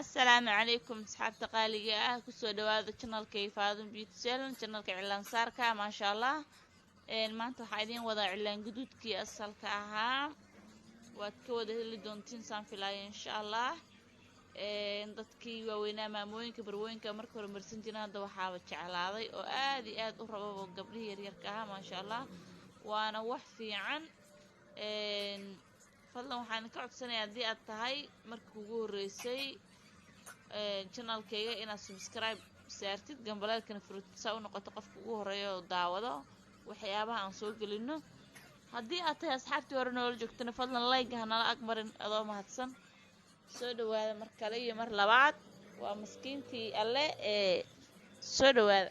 السلام عليكم أصحاب تقاليقة كسو دواذا channel كي فاضن بيوتسيل channel كي علان ساركا ما شاء الله maanta waxaa idiin wadaa cilaan guduudkii asalka ahaa waad ka wada heli doontiin saan filaayo insha allah dadkii waaweynaa maamooyinka barwooyinka marka hore marsan jireen hadda waxaaba jeclaaday oo aad iyo aad u rababa gabdhihii yaryarka ahaa maasha allah waana wax fiican fadlan waxaan ka codsanayaa haddii aad tahay markii ugu horeysay channelkayga inaad subscribe saartid gambaleelkana furtid saa u noqoto qofka ugu horeeya oo daawado waxyaabaha aan soo gelino haddii aad tahay asxaabtii hore noola joogtana fadlan like hanala agmarin adoo mahadsan soo dhawaada mar kale iyo mar labaad waa maskiintii alle soo dhawaada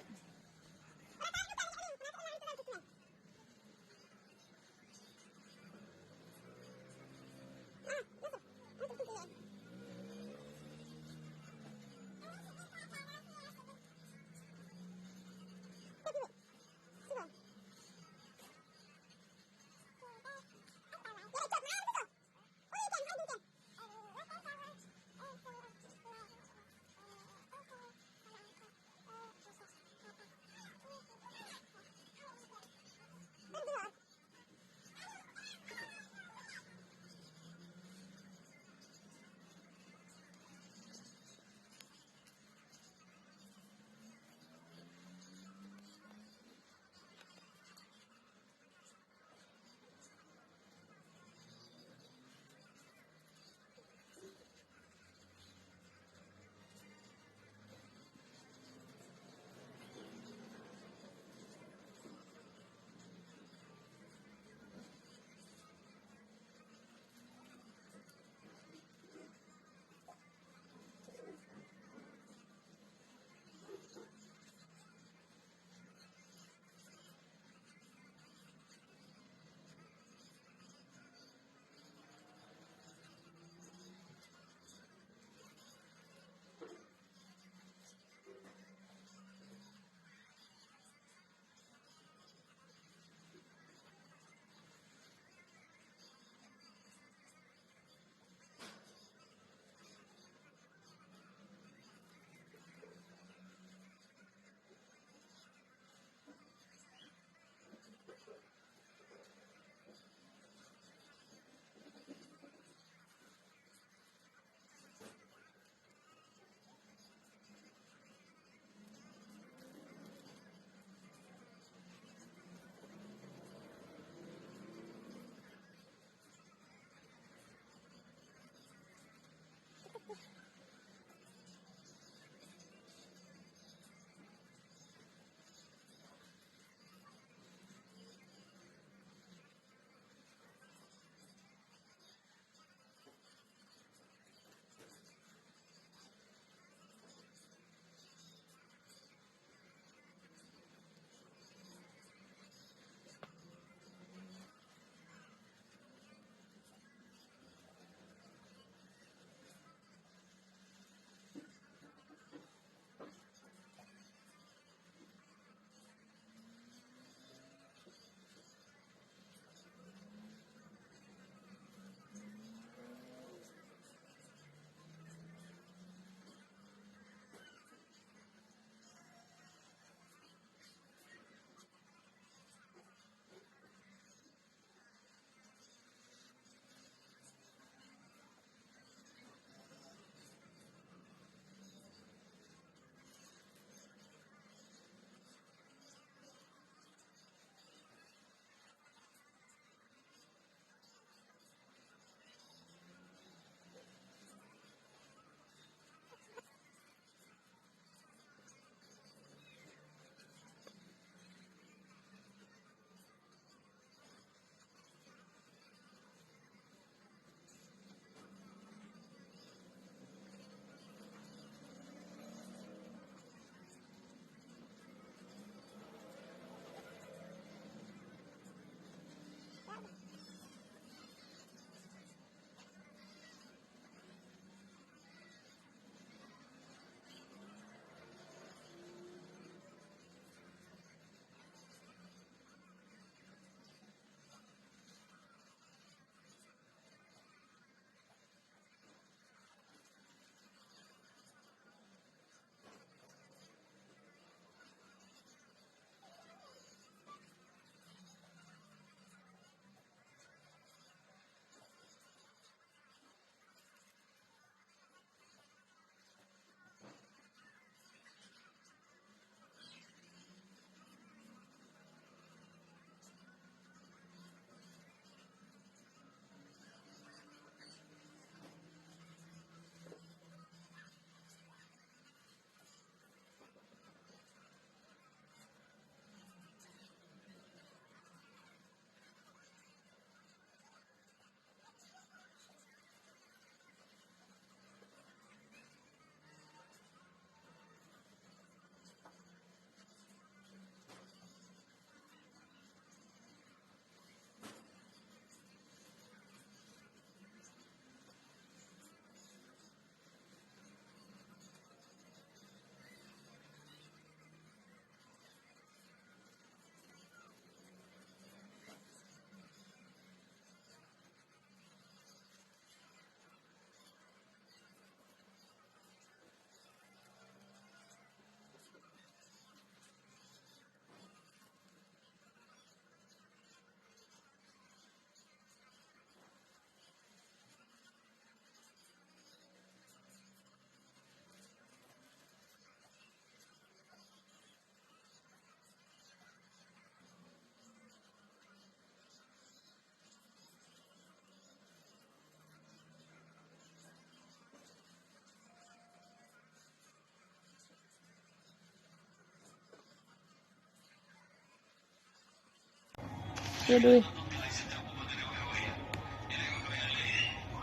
يدوي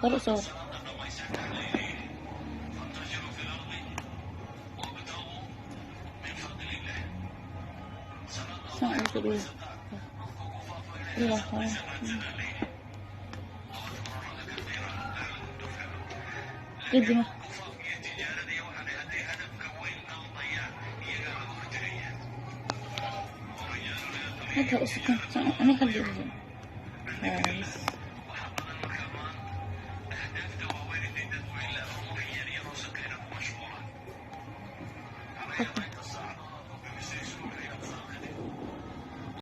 طرق صور سمع يدوي الله خير قدمه هذا السكان أنا خليه